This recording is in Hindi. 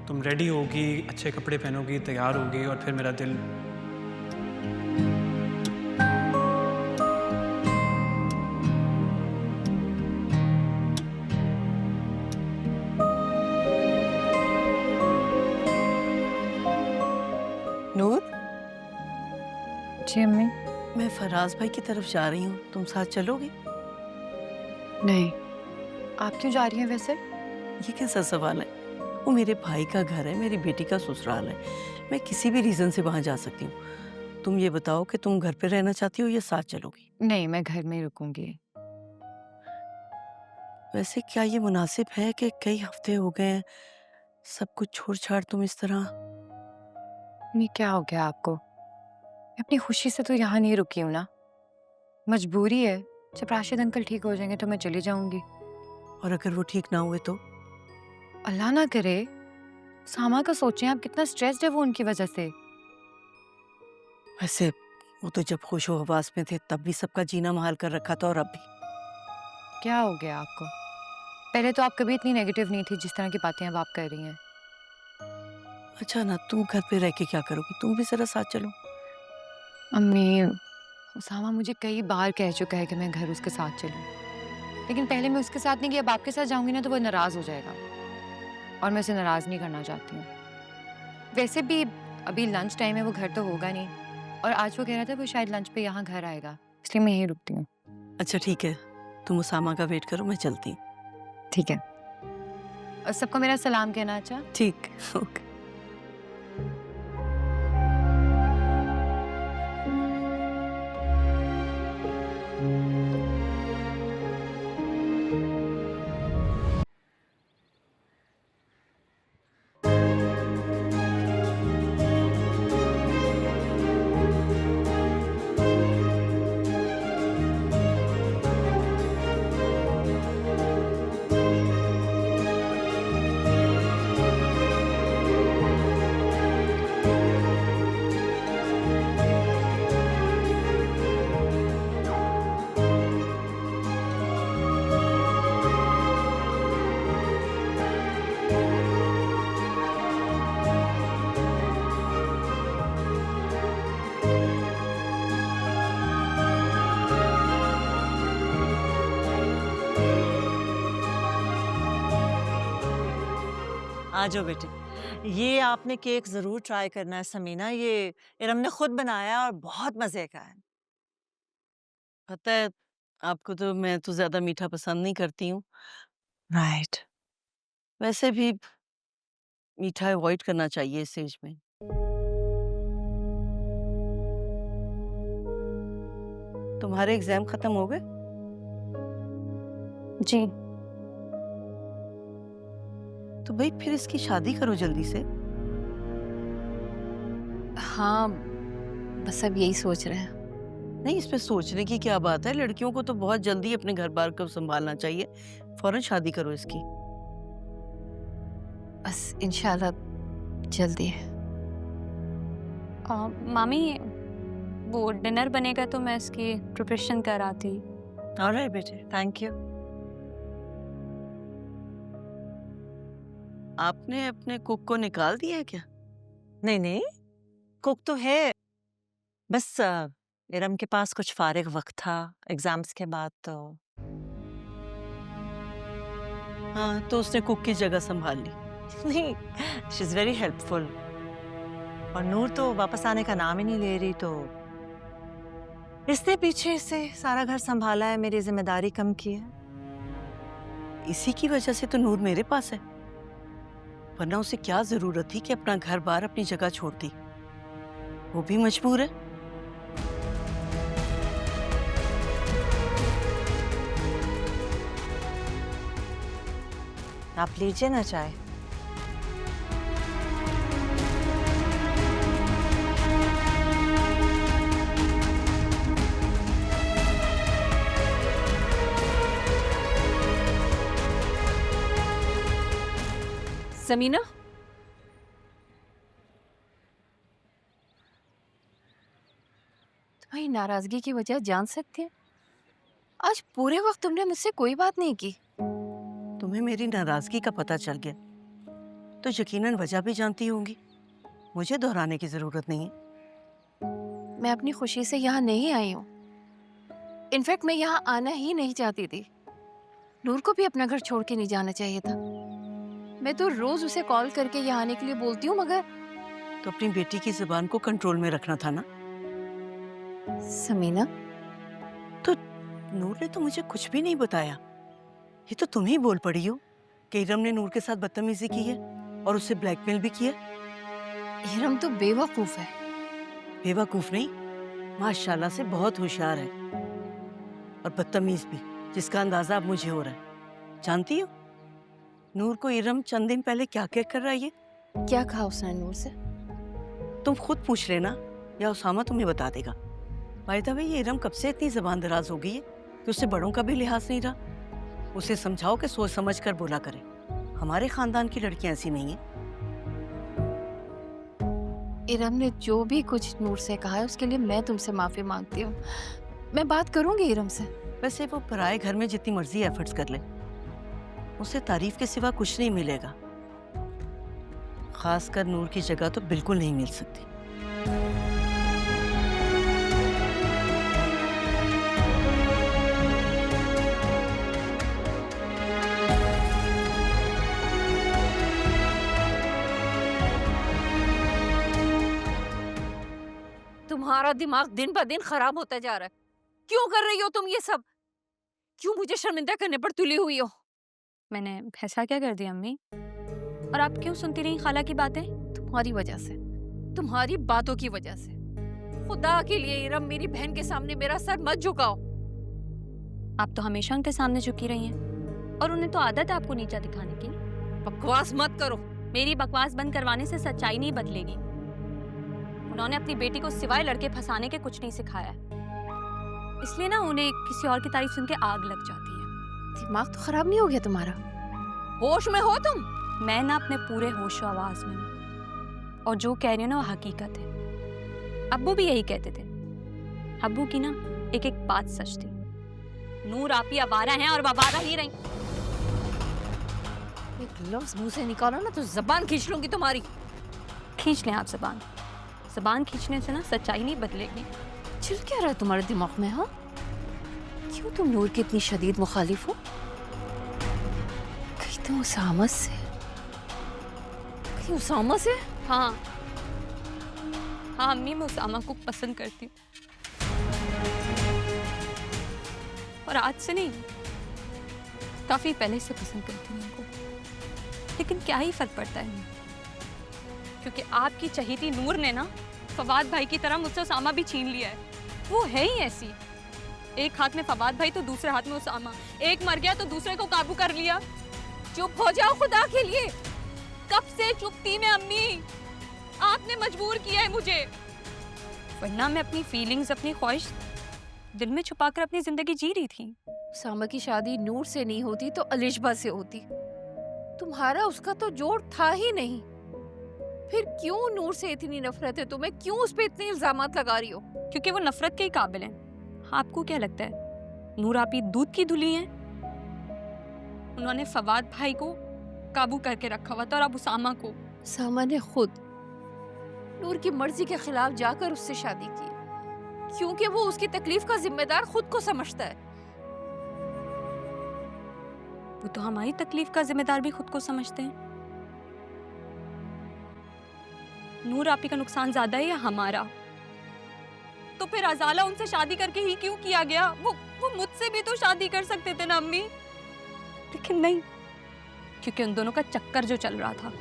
तुम रेडी होगी, अच्छे कपड़े पहनोगी, तैयार होगी और फिर मेरा दिल। नूर, जी अम्मी। मैं फराज भाई की तरफ जा रही हूँ, तुम साथ चलोगी? नहीं, आप क्यों जा रही हैं वैसे? ये कैसा सवाल है? वो मेरे भाई का घर है, मेरी बेटी का ससुराल है। मैं किसी भी रीजन से वहां जा सकती हूँ। तुम ये बताओ कि तुम घर पे रहना चाहती हो या साथ चलोगी? नहीं, मैं घर में ही रुकूंगी। वैसे क्या ये मुनासिब है कि कई हफ्ते हो गए हैं, सब कुछ छोड़ छाड़ तुम इस तरह? अम्मी क्या हो गया आपको? मैं अपनी खुशी से तो यहाँ नहीं रुकी हूँ ना। मजबूरी है। जब राशिद अंकल ठीक हो जाएंगे तो मैं चली जाऊंगी। और अगर वो ठीक ना हुए तो? अल्लाह ना करे। सामा का सोचें आप, कितना स्ट्रेस्ड है वो उनकी वजह से। वैसे वो तो जब खुशो हवास में थे तब भी सबका जीना महाल कर रखा था, और अब भी। क्या हो गया आपको? पहले तो आप कभी इतनी नेगेटिव नहीं थी जिस तरह की बातें अब आप कर रही हैं। अच्छा ना, तुम घर पे रह के क्या करोगी? तुम भी जरा साथ चलो। अम्मी, सामा मुझे कई बार कह चुका है कि मैं घर उसके साथ चलूं, लेकिन पहले मैं उसके साथ नहीं गई, अब आपके साथ जाऊंगी ना तो वो नाराज हो जाएगा और मैं उसे नाराज नहीं करना चाहती हूँ। वैसे भी अभी लंच टाइम है, वो घर तो होगा नहीं, और आज वो कह रहा था वो शायद लंच पे यहाँ घर आएगा, इसलिए मैं यहीं रुकती हूँ। अच्छा ठीक है, तुम उसामा का वेट करो, मैं चलती हूँ। ठीक है, और सबको मेरा सलाम कहना। अच्छा, ठीक, ओके। आ जाओ बेटे। ये आपने केक जरूर ट्राई करना है समीना, ये इरम ने खुद बनाया और बहुत मजे का है। पता है, आपको तो मैं तो ज्यादा मीठा पसंद नहीं करती हूँ। राइट। वैसे भी मीठा अवॉइड करना चाहिए इस एज में। तुम्हारे एग्जाम खत्म हो गए? जी। तो भाई फिर इसकी शादी करो जल्दी से। हाँ, बस अब यही सोच रहे हैं। नहीं, इसमें सोचने की क्या बात है? लड़कियों को तो बहुत जल्दी अपने घर बार को संभालना चाहिए। फौरन शादी करो इसकी। बस इंशाल्लाह जल्दी है। मामी, वो डिनर बनेगा तो मैं इसकी प्रिपरेशन कर रहा थी। ऑलराइट बेटे, थैंक यू। आपने अपने कुक को निकाल दिया है क्या? नहीं नहीं, कुक तो है, बस इरम के पास कुछ फारिग वक्त था एग्जाम्स के बाद तो। हाँ, तो उसने कुक की जगह संभाल ली। नहीं, शी इज वेरी हेल्पफुल। और नूर तो वापस आने का नाम ही नहीं ले रही, तो इसने पीछे से सारा घर संभाला है, मेरी जिम्मेदारी कम की है। इसी की वजह से तो नूर मेरे पास है, वरना उसे क्या जरूरत थी कि अपना घर बार अपनी जगह छोड़ती। वो भी मजबूर है। आप लीजिए ना चाय। समीना, तुम्हारी नाराजगी की वजह जान सकती है? आज पूरे वक्त तुमने मुझसे कोई बात नहीं की। तुम्हें मेरी नाराजगी का पता चल गया, तो यकीनन वजह भी जानती होंगी। मुझे दोहराने की जरूरत नहीं है। मैं अपनी खुशी से यहाँ नहीं आई हूँ। इनफैक्ट मैं यहाँ आना ही नहीं चाहती थी। नूर को भी अपना घर छोड़ के नहीं जाना चाहिए था। मैं तो रोज उसे कॉल करके यहाँ आने के लिए बोलती हूँ, मगर तो अपनी बेटी की जुबान को कंट्रोल में रखना था ना। समीना, नूर ने तो मुझे कुछ भी नहीं बताया। ये तो तुम ही बोल पड़ी हो कि इरम ने नूर के साथ बदतमीजी की है और उससे ब्लैकमेल भी किया। इरम तो बेवकूफ है। बेवकूफ नहीं, माशाल्लाह से बहुत होशियार है और बदतमीज भी, जिसका अंदाजा अब मुझे हो रहा है। जानती हो नूर को इरम चंद दिन पहले क्या क्या कर रहा है? ये क्या कहा उसने नूर से? तुम खुद पूछ लेना या उसामा तुम्हें बता देगा। बाय द वे, ये इरम कब से इतनी जबान दराज हो गई है कि उससे बड़ों का भी लिहाज नहीं रहा। उसे समझाओ कि सोच समझ कर बोला करे। हमारे खानदान की लड़कियां ऐसी नहीं है। इरम ने जो भी कुछ नूर से कहा है उसके लिए मैं तुमसे माफी मांगती हूँ। मैं बात करूंगी इरम से। वैसे वो पराए घर में जितनी मर्जी एफर्ट्स कर ले, उसे तारीफ के सिवा कुछ नहीं मिलेगा। खासकर नूर की जगह तो बिल्कुल नहीं मिल सकती। तुम्हारा दिमाग दिन ब दिन खराब होता जा रहा है। क्यों कर रही हो तुम ये सब? क्यों मुझे शर्मिंदा करने पर तुली हुई हो? मैंने ऐसा क्या कर दिया अम्मी? और आप क्यों सुनती रही खाला की बातें? तुम्हारी वजह से, तुम्हारी बातों की वजह से। खुदा के लिए इरम, मेरी बहन के सामने मेरा सर मत झुकाओ। आप तो हमेशा उनके सामने झुकी रही हैं और उन्हें तो आदत है आपको नीचा दिखाने की। बकवास मत करो। मेरी बकवास बंद करवाने से सच्चाई नहीं बदलेगी। उन्होंने अपनी बेटी को सिवाय लड़के फंसाने के कुछ नहीं सिखाया है, इसलिए ना उन्हें किसी और की तारीफ सुन के आग लग जाती है। दिमाग तो खराब नहीं हो गया तुम्हारा? होश में हो तुम? मैं ना अपने पूरे होशो आवाज में हूँ और जो कह रही हूँ ना वो हकीकत है। अब्बू भी यही कहते थे। अब्बू की ना एक एक बात सच थी। नूर आप ही आवारा हैं और आवारा ही रही। एक लफ्ज मुंह से निकालो ना तो जबान खींच लूंगी तुम्हारी। खींच लें आप जबान। जबान खींचने से ना सच्चाई नहीं बदलेगी। चल क्या रहा है तुम्हारे दिमाग में? हाँ, क्यों तुम नूर की इतनी शदीद मुखालिफ हो? कहीं तुम उसामा से, कहीं उसामा से? हाँ हाँ अम्मी, मैं उसामा को पसंद करती हूँ और आज से नहीं, काफी पहले से पसंद करती हूँ उनको। लेकिन क्या ही फर्क पड़ता है, क्योंकि आपकी चहेती नूर ने ना फवाद भाई की तरह मुझसे उसामा भी छीन लिया है। वो है ही ऐसी, एक हाथ में फवाद भाई तो दूसरे हाथ में उसामा। एक मर गया तो दूसरे को काबू कर लिया। चुप हो जाओ खुदा के लिए। कब से चुप थी मैं अम्मी? आपने मजबूर किया है मुझे, वरना मैं अपनी फीलिंग्स, अपनी ख्वाहिश दिल में छुपाकर अपनी जिंदगी जी रही थी। उसामा की शादी नूर से नहीं होती तो अलिशबा से होती। तुम्हारा उसका तो जोड़ था ही नहीं। फिर क्यों नूर से इतनी नफरत है तुम्हें? क्यों उस पे इतने इल्जामात लगा रही हो? क्योंकि वो नफरत के ही काबिल हैं। आपको क्या लगता है नूर आप ही दूध की धुली हैं? उन्होंने फवाद भाई को काबू करके रखा हुआ था और अब उसामा को। उसामा ने खुद नूर की मर्जी के खिलाफ जाकर उससे शादी की, क्योंकि वो उसकी तकलीफ का जिम्मेदार खुद को समझता है। वो तो हमारी तकलीफ का जिम्मेदार भी खुद को समझते हैं। नूर आपी का नुकसान ज्यादा है या हमारा? तो फिर अजाला उनसे शादी करके ही क्यों किया गया? वो मुझसे भी तो शादी कर सकते थे ना अम्मी। लेकिन नहीं, क्योंकि उन दोनों का चक्कर जो चल रहा था